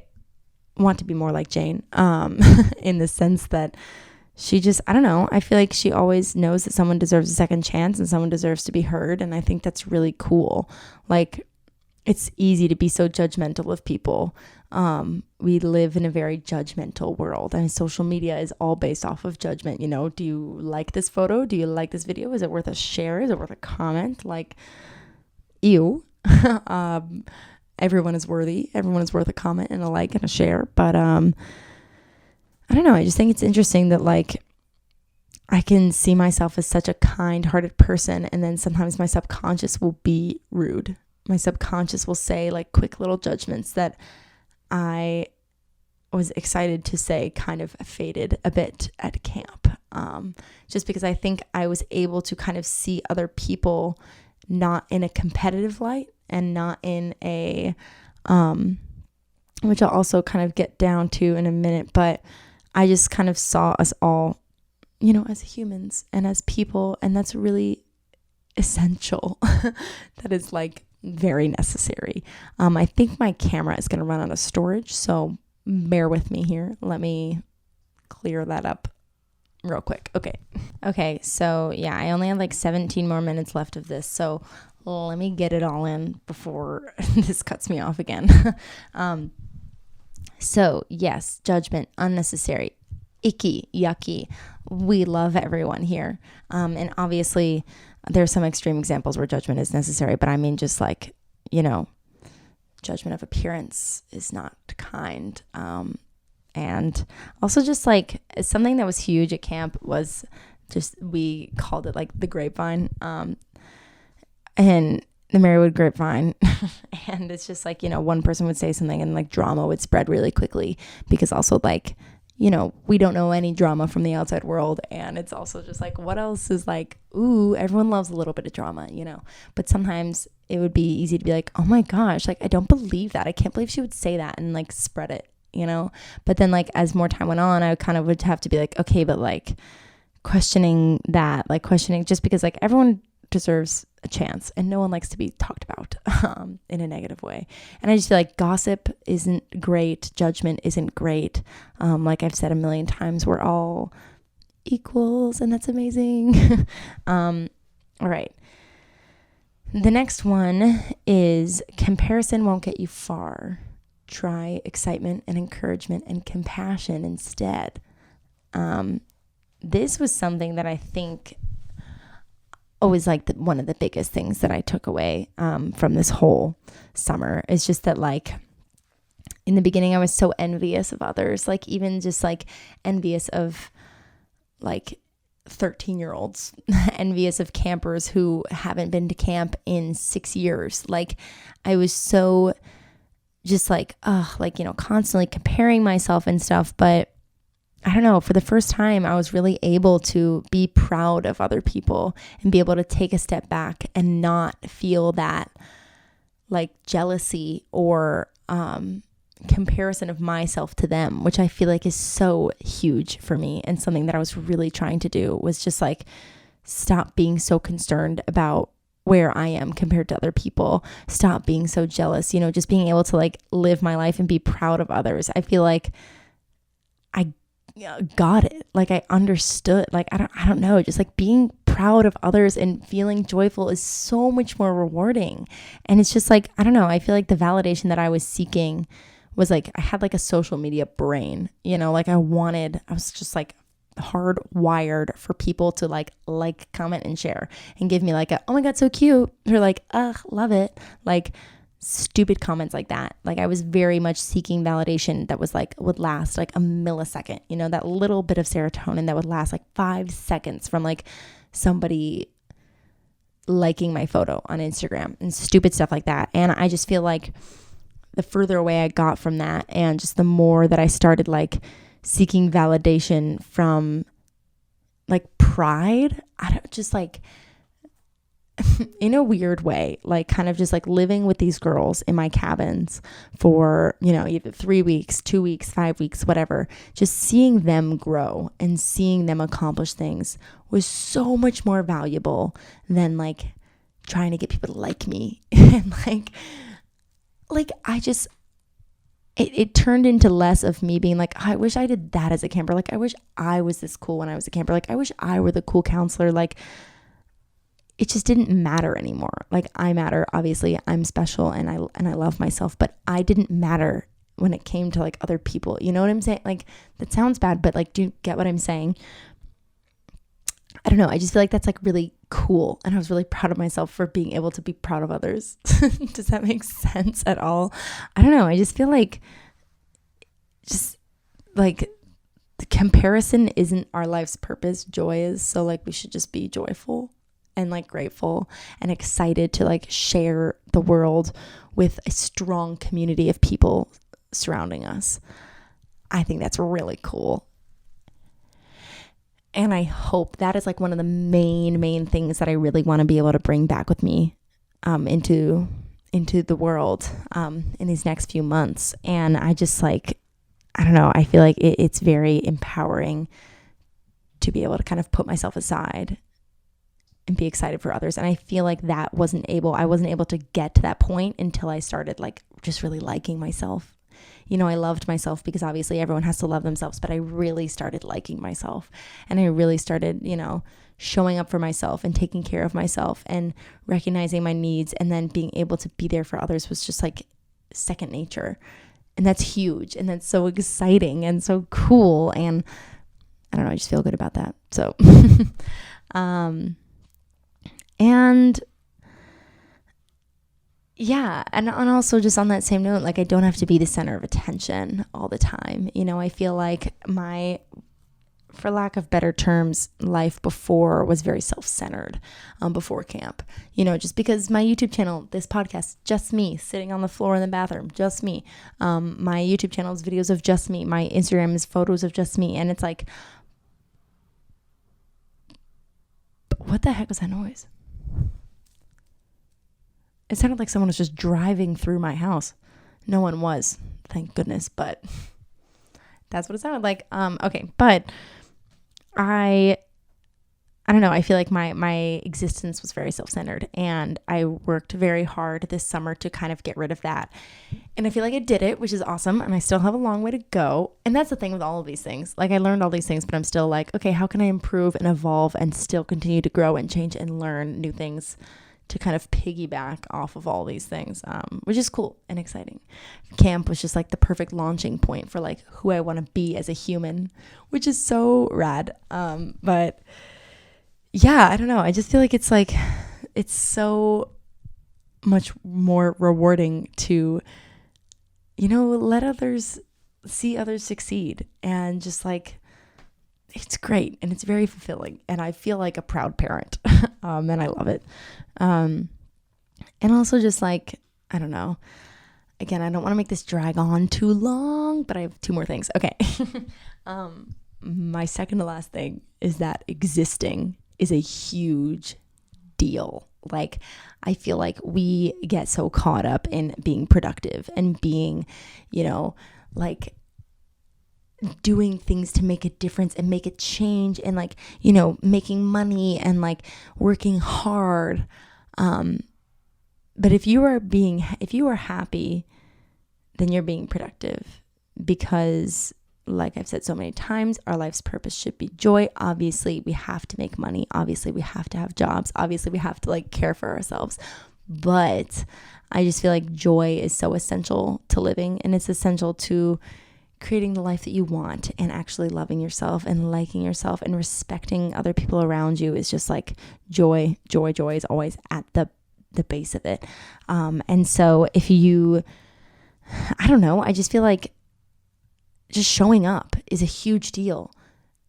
Speaker 1: want to be more like Jane, in the sense that she just, I don't know, I feel like she always knows that someone deserves a second chance and someone deserves to be heard. And I think that's really cool. Like, it's easy to be so judgmental of people. We live in a very judgmental world, and social media is all based off of judgment. Do you like this photo? Do you like this video? Is it worth a share? Is it worth a comment? Like, ew. Everyone is worthy. Everyone is worth a comment and a like and a share. But, I don't know. I just think it's interesting that like I can see myself as such a kind-hearted person, and then sometimes my subconscious will be rude. My subconscious will say like quick little judgments that I was excited to say kind of faded a bit at camp. Just because I think I was able to kind of see other people not in a competitive light and not in a, which I'll also kind of get down to in a minute, but I just kind of saw us all, as humans and as people, and that's really essential. That is like very necessary. I think my camera is going to run out of storage, so bear with me here. Let me clear that up real quick. Okay, so yeah, I only have like 17 more minutes left of this, so let me get it all in before this cuts me off again. So yes, judgment, unnecessary, icky, yucky. We love everyone here. And obviously there's some extreme examples where judgment is necessary, but I mean, just like, judgment of appearance is not kind. And also just like something that was huge at camp was just, we called it like the grapevine, and the merrie-woode grapevine. And it's just like, one person would say something and like drama would spread really quickly, because also like, we don't know any drama from the outside world. And it's also just like, what else is like, ooh, everyone loves a little bit of drama, but sometimes it would be easy to be like, oh my gosh, like, I don't believe that. I can't believe she would say that, and like spread it, but then like, as more time went on, I kind of would have to be like, okay, but like questioning just because like everyone deserves a chance and no one likes to be talked about in a negative way. And I just feel like gossip isn't great, judgment isn't great. Like I've said a million times, we're all equals, and that's amazing. All right, the next one is comparison won't get you far. Try excitement and encouragement and compassion instead. This was something that I think always like one of the biggest things that I took away from this whole summer is just that, like, in the beginning I was so envious of others, like even just like envious of like 13-year-olds, envious of campers who haven't been to camp in 6 years. Like I was so just like, constantly comparing myself and stuff. But I don't know, for the first time, I was really able to be proud of other people and be able to take a step back and not feel that like jealousy or comparison of myself to them, which I feel like is so huge for me. And something that I was really trying to do was just like stop being so concerned about where I am compared to other people. Stop being so jealous, just being able to like live my life and be proud of others. I feel like I got it. Like I understood, like, I don't know, just like being proud of others and feeling joyful is so much more rewarding. And it's just like, I don't know, I feel like the validation that I was seeking was like, I had like a social media brain, like I was just like hardwired for people to like, comment and share and give me like oh my God, so cute. Or like, ugh, love it. Like stupid comments like that. Like I was very much seeking validation that was like, would last like a millisecond, that little bit of serotonin that would last like 5 seconds from like somebody liking my photo on Instagram and stupid stuff like that. And I just feel like the further away I got from that, and just the more that I started like seeking validation from like pride, I don't just like in a weird way, like kind of just like living with these girls in my cabins for, either 3 weeks, 2 weeks, 5 weeks, whatever, just seeing them grow and seeing them accomplish things was so much more valuable than like trying to get people to like me. And like I just, it turned into less of me being like, I wish I did that as a camper. Like, I wish I was this cool when I was a camper. Like, I wish I were the cool counselor. Like, it just didn't matter anymore. Like, I matter. Obviously, I'm special and I love myself, but I didn't matter when it came to like other people. You know what I'm saying? Like, that sounds bad, but like, do you get what I'm saying? I don't know. I just feel like that's like really cool. And I was really proud of myself for being able to be proud of others. Does that make sense at all? I don't know. I just feel like the comparison isn't our life's purpose. Joy is. So like we should just be joyful and like grateful and excited to like share the world with a strong community of people surrounding us. I think that's really cool. And I hope that is like one of the main things that I really want to be able to bring back with me into the world in these next few months. And I just like, I don't know, I feel like it's very empowering to be able to kind of put myself aside and be excited for others. And I feel like I wasn't able to get to that point until I started like just really liking myself. I loved myself because obviously everyone has to love themselves, but I really started liking myself, and I really started, showing up for myself and taking care of myself and recognizing my needs, and then being able to be there for others was just like second nature. And that's huge. And that's so exciting and so cool. And I don't know, I just feel good about that. So, and yeah. And also just on that same note, like I don't have to be the center of attention all the time. I feel like for lack of better terms, life before was very self-centered before camp, just because my YouTube channel, this podcast, just me sitting on the floor in the bathroom, just me. My YouTube channel is videos of just me. My Instagram is photos of just me. And it's like, what the heck was that noise? It sounded like someone was just driving through my house. No one was, thank goodness, but that's what it sounded like. Okay, but I don't know. I feel like my existence was very self-centered, and I worked very hard this summer to kind of get rid of that. And I feel like I did it, which is awesome. And I still have a long way to go. And that's the thing with all of these things. Like I learned all these things, but I'm still like, okay, how can I improve and evolve and still continue to grow and change and learn new things to kind of piggyback off of all these things, which is cool and exciting. Camp was just like the perfect launching point for like who I want to be as a human, which is so rad. But yeah, I don't know. I just feel like it's so much more rewarding to, let others see others succeed, and just like, it's great and it's very fulfilling, and I feel like a proud parent. And I love it. And also just like, I don't know, again, I don't want to make this drag on too long, but I have 2 more things. Okay. My second to last thing is that existing is a huge deal. Like, I feel like we get so caught up in being productive and being, like doing things to make a difference and make a change, and like, making money and like working hard. But if you are happy, then you're being productive, because like I've said so many times, our life's purpose should be joy. Obviously we have to make money. Obviously we have to have jobs. Obviously we have to like care for ourselves, But I just feel like joy is so essential to living, and it's essential to creating the life that you want, and actually loving yourself and liking yourself and respecting other people around you is just like joy is always at the base of it. And so if you, I don't know, I just feel like just showing up is a huge deal.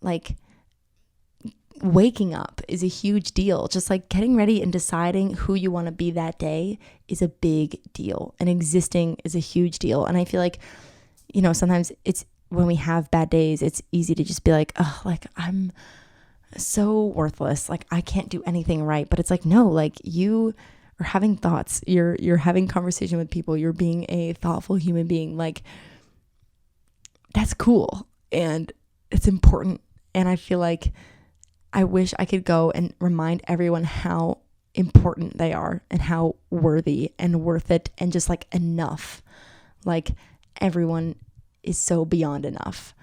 Speaker 1: Like waking up is a huge deal. Just like getting ready and deciding who you want to be that day is a big deal, and existing is a huge deal. And I feel like, sometimes it's when we have bad days, it's easy to just be like, oh, like I'm so worthless. Like I can't do anything right. But it's like, no, like you are having thoughts, you're having conversation with people, you're being a thoughtful human being. Like that's cool and it's important. And I feel like I wish I could go and remind everyone how important they are and how worthy and worth it and just like enough. Like everyone is so beyond enough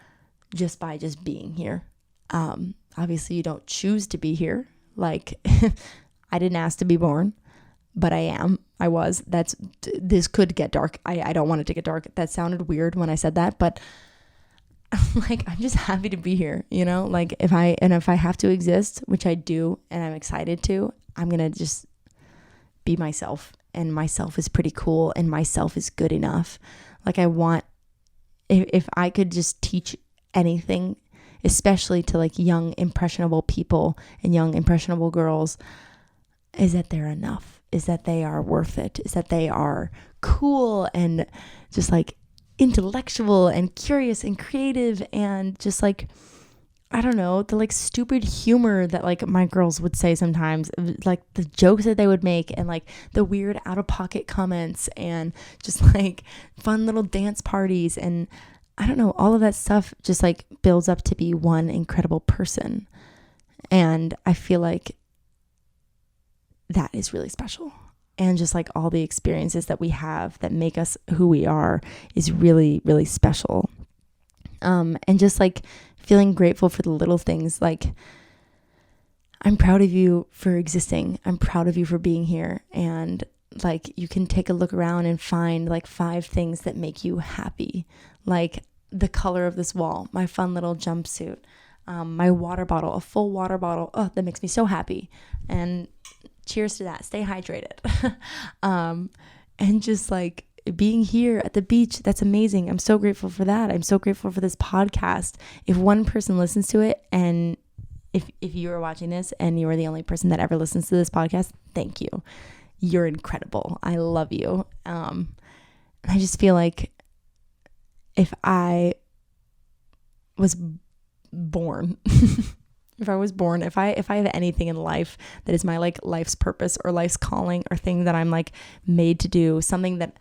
Speaker 1: just by just being here. Obviously you don't choose to be here. Like I didn't ask to be born, but I was. This could get dark. I don't want it to get dark. That sounded weird when I said that, but like I'm just happy to be here, like if I have to exist, which I do, and I'm excited to, I'm gonna just be myself, and myself is pretty cool, and myself is good enough. Like I want, if I could just teach anything, especially to like young impressionable people and young impressionable girls, is that they're enough, is that they are worth it, is that they are cool and just like intellectual and curious and creative, and just like, I don't know, the like stupid humor that like my girls would say sometimes, like the jokes that they would make, and like the weird out of pocket comments, and just like fun little dance parties, and I don't know, all of that stuff just like builds up to be one incredible person. And I feel like that is really special. And just like all the experiences that we have that make us who we are is really, really special. And just like feeling grateful for the little things. Like I'm proud of you for existing. I'm proud of you for being here. And like you can take a look around and find like 5 things that make you happy. Like the color of this wall, my fun little jumpsuit, my water bottle, a full water bottle. Oh, that makes me so happy. And cheers to that. Stay hydrated. And just like being here at the beach, that's amazing. I'm so grateful for that. I'm so grateful for this podcast. If one person listens to it, and if you are watching this and you are the only person that ever listens to this podcast, thank you. You're incredible. I love you. I just feel like if I was born if I have anything in life that is my like life's purpose or life's calling or thing that I'm like made to do, something that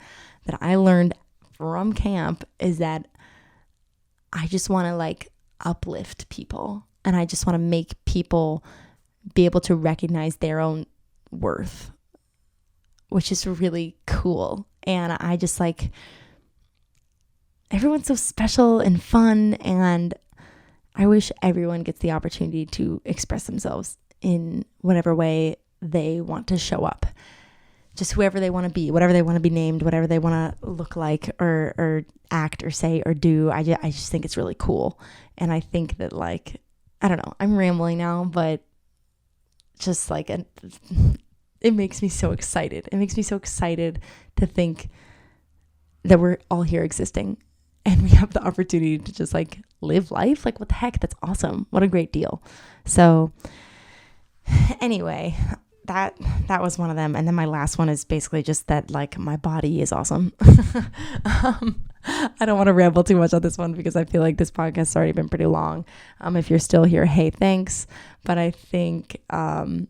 Speaker 1: I learned from camp, is that I just want to like uplift people, and I just want to make people be able to recognize their own worth, which is really cool. And I just like, everyone's so special and fun, and I wish everyone gets the opportunity to express themselves in whatever way they want to show up. Just whoever they want to be, whatever they want to be named, whatever they want to look like or act or say or do. I just think it's really cool. And I think that like, I don't know, I'm rambling now, but just like it makes me so excited. It makes me so excited to think that we're all here existing. And we have the opportunity to just like live life. Like what the heck? That's awesome. What a great deal. So anyway, that was one of them. And then my last one is basically just that like my body is awesome. I don't want to ramble too much on this one because I feel like this podcast has already been pretty long. If you're still here, hey, thanks. But I think I'm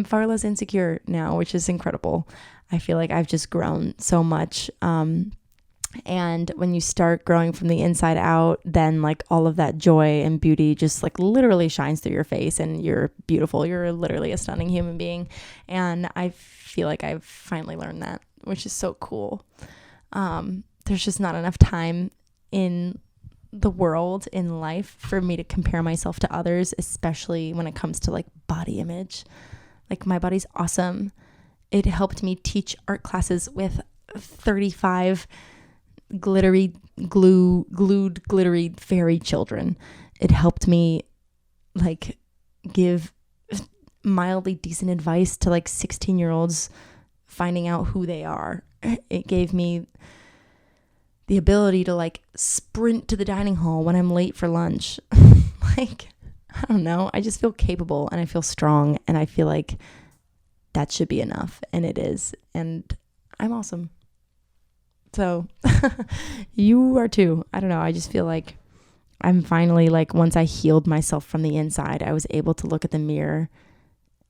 Speaker 1: far less insecure now, which is incredible. I feel like I've just grown so much. And when you start growing from the inside out, then like all of that joy and beauty just like literally shines through your face, and you're beautiful. You're literally a stunning human being. And I feel like I've finally learned that, which is so cool. There's just not enough time in the world, in life, for me to compare myself to others, especially when it comes to like body image. Like my body's awesome. It helped me teach art classes with 35 glued glittery fairy children. It helped me like give mildly decent advice to like 16-year-olds finding out who they are. It gave me the ability to like sprint to the dining hall when I'm late for lunch. Like, I don't know. I just feel capable and I feel strong, and I feel like that should be enough, and it is. And I'm awesome. So you are too. I don't know. I just feel like I'm finally like, once I healed myself from the inside, I was able to look at the mirror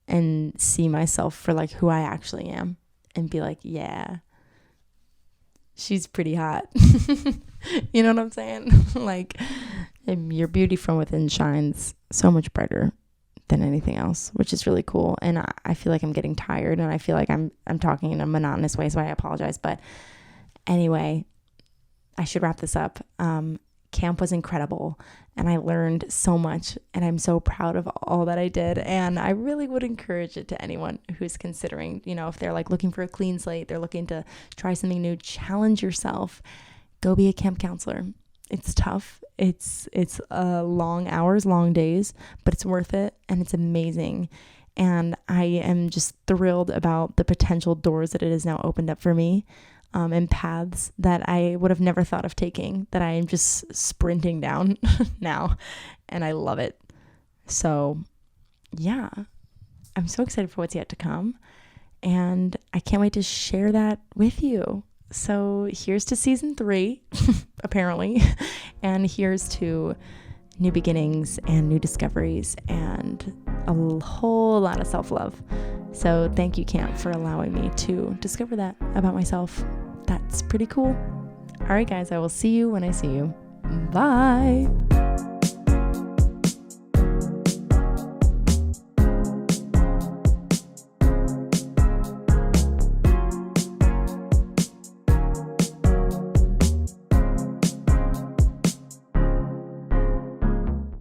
Speaker 1: and see myself for like who I actually am and be like, yeah, she's pretty hot. You know what I'm saying? Like, your beauty from within shines so much brighter than anything else, which is really cool. And I feel like I'm getting tired, and I feel like I'm talking in a monotonous way, so I apologize. But anyway, I should wrap this up. Camp was incredible, and I learned so much, and I'm so proud of all that I did. And I really would encourage it to anyone who's considering, if they're like looking for a clean slate, they're looking to try something new, challenge yourself, go be a camp counselor. It's tough. It's long hours, long days, but it's worth it, and it's amazing. And I am just thrilled about the potential doors that it has now opened up for me, and paths that I would have never thought of taking, that I am just sprinting down now, and I love it. So yeah, I'm so excited for what's yet to come, and I can't wait to share that with you. So here's to season 3, apparently, and here's to new beginnings and new discoveries and a whole lot of self-love. So thank you, camp, for allowing me to discover that about myself. That's pretty cool. All right, guys, I will see you when I see you. Bye.